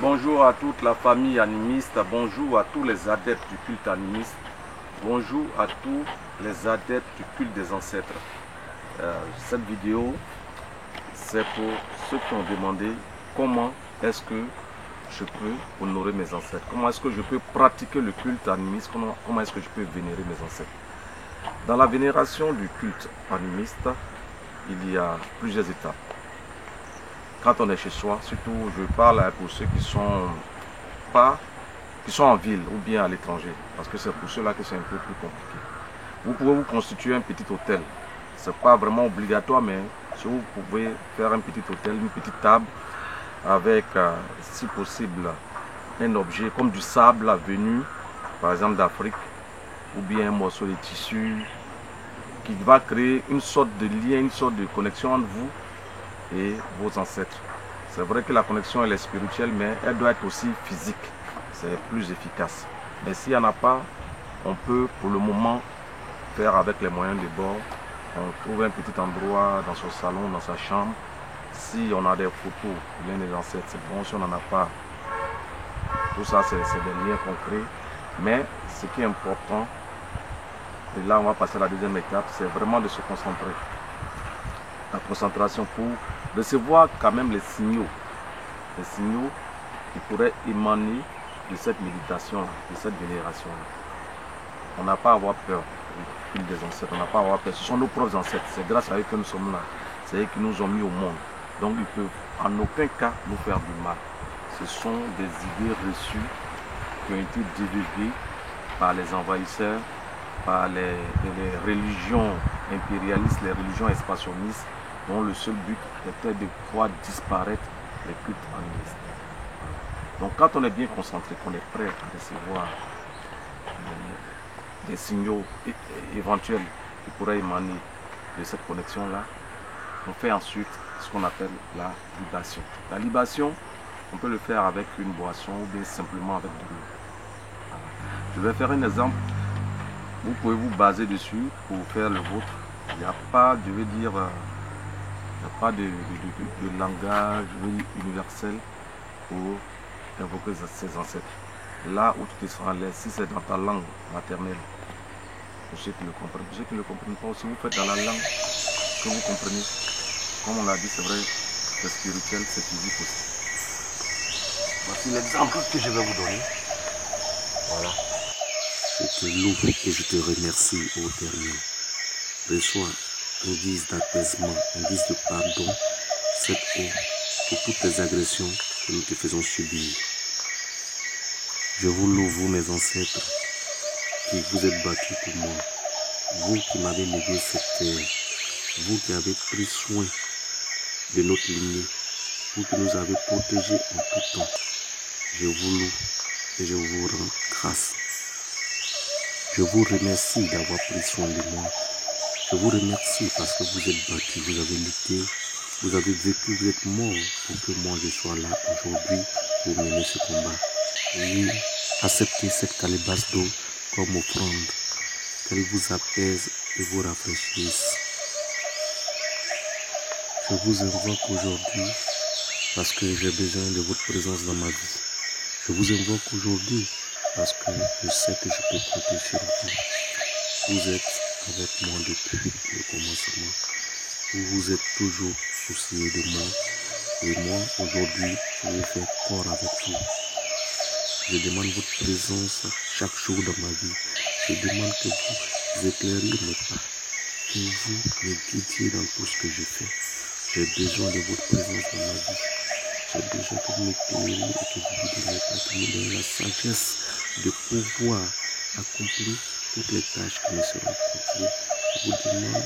Bonjour à toute la famille animiste, bonjour à tous les adeptes du culte animiste, bonjour à tous les adeptes du culte des ancêtres. Cette vidéo, c'est pour ceux qui ont demandé comment est-ce que je peux honorer mes ancêtres, comment est-ce que je peux pratiquer le culte animiste, comment est-ce que je peux vénérer mes ancêtres. Dans la vénération du culte animiste, il y a plusieurs étapes. Quand on est chez soi, surtout je parle pour ceux qui sont en ville ou bien à l'étranger, parce que c'est pour ceux-là que c'est un peu plus compliqué. Vous pouvez vous constituer un petit hôtel. Ce n'est pas vraiment obligatoire, mais si vous pouvez faire un petit hôtel, une petite table, avec, si possible, un objet comme du sable venu, par exemple d'Afrique, ou bien un morceau de tissu, qui va créer une sorte de lien, une sorte de connexion entre vous et vos ancêtres. C'est vrai que la connexion elle est spirituelle, mais elle doit être aussi physique. C'est plus efficace. Mais s'il n'y en a pas, on peut pour le moment faire avec les moyens de bord. On trouve un petit endroit dans son salon, dans sa chambre. Si on a des photos de l'un des ancêtres, c'est bon. Si on n'en a pas, tout ça c'est des liens concrets. Mais ce qui est important, et là on va passer à la deuxième étape, c'est vraiment de se concentrer. La concentration pour recevoir quand même les signaux qui pourraient émaner de cette méditation, de cette vénération. On n'a pas à avoir peur du culte des ancêtres, on n'a pas à avoir peur. Ce sont nos propres ancêtres, c'est grâce à eux que nous sommes là. C'est eux qui nous ont mis au monde. Donc ils ne peuvent en aucun cas nous faire du mal. Ce sont des idées reçues qui ont été divulguées par les envahisseurs, par les religions impérialistes, les religions expansionnistes, dont le seul but était de voir disparaître les cultes animistes. Donc quand on est bien concentré, qu'on est prêt à recevoir des signaux éventuels qui pourraient émaner de cette connexion-là, on fait ensuite ce qu'on appelle la libation. La libation, on peut le faire avec une boisson ou bien simplement avec de l'eau. Je vais faire un exemple. Vous pouvez vous baser dessus pour faire le vôtre. Il n'y a pas, je veux dire, de langage universel pour invoquer ses ancêtres. Là où tu te seras à l'aise, si c'est dans ta langue maternelle, pour ceux qui le comprennent. Pour ceux qui ne le comprennent pas, si vous faites dans la langue que vous comprenez, comme on l'a dit, c'est vrai, c'est spirituel, c'est physique aussi. Voici l'exemple que je vais vous donner. Voilà. Je te loue et je te remercie, ô Éternel. Reçois en guise d'apaisement, en guise de pardon, cette eau pour toutes les agressions que nous te faisons subir. Je vous loue, vous mes ancêtres, qui vous êtes battus pour moi. Vous qui m'avez légué cette terre, vous qui avez pris soin de notre lignée, vous qui nous avez protégés en tout temps. Je vous loue et je vous rends grâce. Je vous remercie d'avoir pris soin de moi. Je vous remercie parce que vous êtes battus, vous avez lutté, vous avez vécu, vous êtes mort pour que moi je sois là aujourd'hui pour mener ce combat. Oui, acceptez cette calebasse d'eau comme offrande, qu'elle vous apaise et vous rafraîchisse. Je vous invoque aujourd'hui parce que j'ai besoin de votre présence dans ma vie. Je vous invoque aujourd'hui parce que je sais que je peux compter sur vous. Vous êtes avec moi depuis le commencement. Vous vous êtes toujours soucié de moi. Et moi, aujourd'hui, je vais faire corps avec vous. Je demande votre présence chaque jour dans ma vie. Je demande que vous éclairiez mes pas. Que vous me guidiez dans tout ce que je fais. J'ai besoin de votre présence dans ma vie. J'ai besoin que vous m'éclairiez et que vous guidiez mes pas. Que vous me donnez la sagesse de pouvoir accomplir toutes les tâches qui me seront confiées. Je vous demande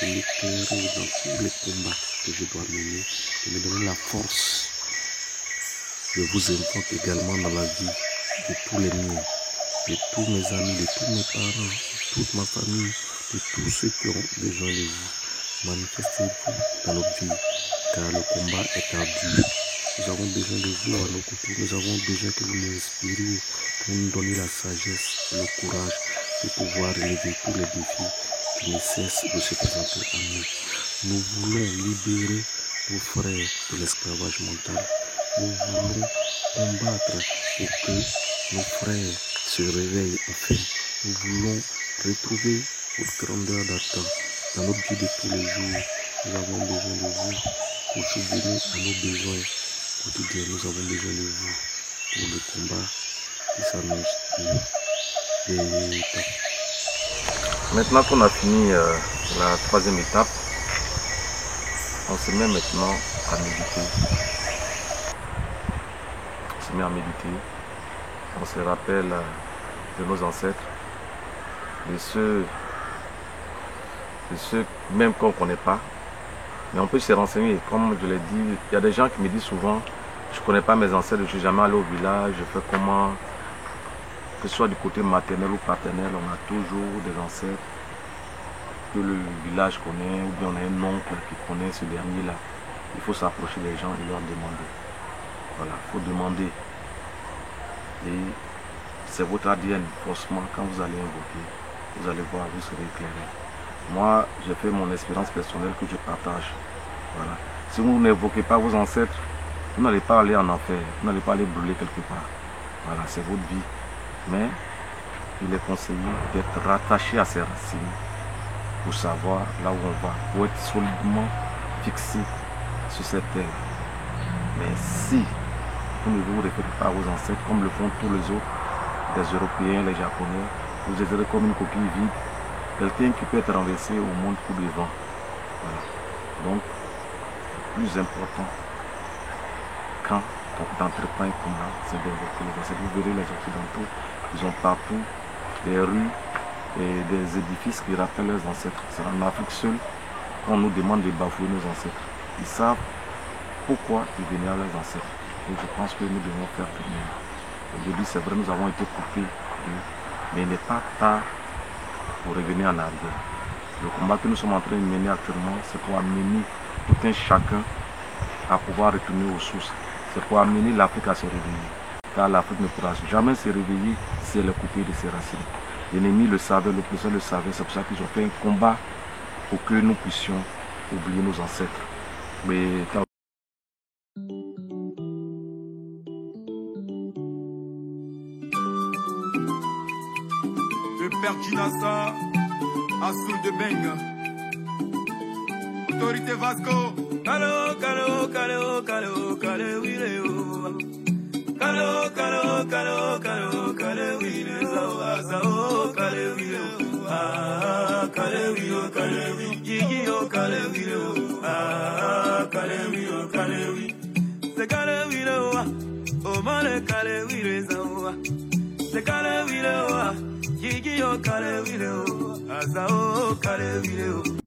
de m'éclairer dans tous les combats que je dois mener, de me donner la force Je vous invoque également dans la vie de tous les miens, de tous mes amis, de tous mes parents, de toute ma famille, de tous ceux qui ont besoin de vous. Manifestez-vous dans notre vie, car le combat est ardu. Nous avons besoin de vous à nos côtés. Nous avons besoin que vous nous inspiriez, que vous nous donniez la sagesse et le courage de pouvoir relever tous les défis qui ne cessent de se présenter à nous. Nous voulons libérer nos frères de l'esclavage mental. Nous voulons combattre pour que nos frères se réveillent enfin. Nous voulons retrouver votre grandeur d'attente dans notre vie de tous les jours. Nous avons besoin de vous pour subvenir à nos besoins quotidiens. Nous avons besoin de vous pour le combat qui s'annonce. Maintenant qu'on a fini la troisième étape, on se met maintenant à méditer. On se met à méditer. On se rappelle de nos ancêtres, de ceux même qu'on ne connaît pas. Mais on peut se renseigner. Comme je l'ai dit, il y a des gens qui me disent souvent, je ne connais pas mes ancêtres, je ne suis jamais allé au village, je fais comment. Que ce soit du côté maternel ou paternel, on a toujours des ancêtres que le village connaît, ou bien on a un oncle qui connaît ce dernier-là. Il faut s'approcher des gens et leur demander. Voilà, il faut demander. Et c'est votre ADN, forcément, quand vous allez invoquer, vous allez voir, vous serez éclairé. Moi, j'ai fait mon expérience personnelle que je partage. Voilà. Si vous n'évoquez pas vos ancêtres, vous n'allez pas aller en enfer, vous n'allez pas aller brûler quelque part. Voilà, c'est votre vie. Mais il est conseillé d'être rattaché à ses racines pour savoir là où on va, pour être solidement fixé sur cette terre. Mais si vous ne vous référez pas aux ancêtres comme le font tous les autres, les Européens, les Japonais, vous êtes comme une coquille vide, quelqu'un qui peut être renversé au monde coup de vent. Voilà. Donc, le plus important quand on entreprend un combat, c'est d'invoquer les ancêtres. Vous verrez les Occidentaux, ils ont partout des rues et des édifices qui rappellent leurs ancêtres. C'est en Afrique seule qu'on nous demande de bafouer nos ancêtres. Ils savent pourquoi ils venaient à leurs ancêtres. Et je pense que nous devons faire tout de même. Aujourd'hui, c'est vrai, nous avons été coupés, mais il n'est pas tard pour revenir en arrière. Le combat que nous sommes en train de mener actuellement, c'est pour amener tout un chacun à pouvoir retourner aux sources. C'est pour amener l'Afrique à se réveiller. Car l'Afrique ne pourra jamais se réveiller si elle est coupée de ses racines. L'ennemi le savait, l'oppresseur le savait, c'est pour ça qu'ils ont fait un combat pour que nous puissions oublier nos ancêtres. Mais le père Kinassa, Assoul de Benga, Autorité Vasco, Kalo, Kalo, Kalo, Kalo, Kalo, Wileo, Kalo, Kalo, Kalo, Kalo, Kalo, Wileo, Sao, Kalo, Wileo, Ah, Kalo, Wileo, Kalo, Wileo, Kalo, Wileo, Ah, Kalo, Wileo, Kalo, Wileo, c'est Kalo, Wileo, Oh, Male, Kalo, Wileo, c'est Kalo, Wileo, Gigi, oh, Kalo, Wileo, Asao, Kalo, Wileo.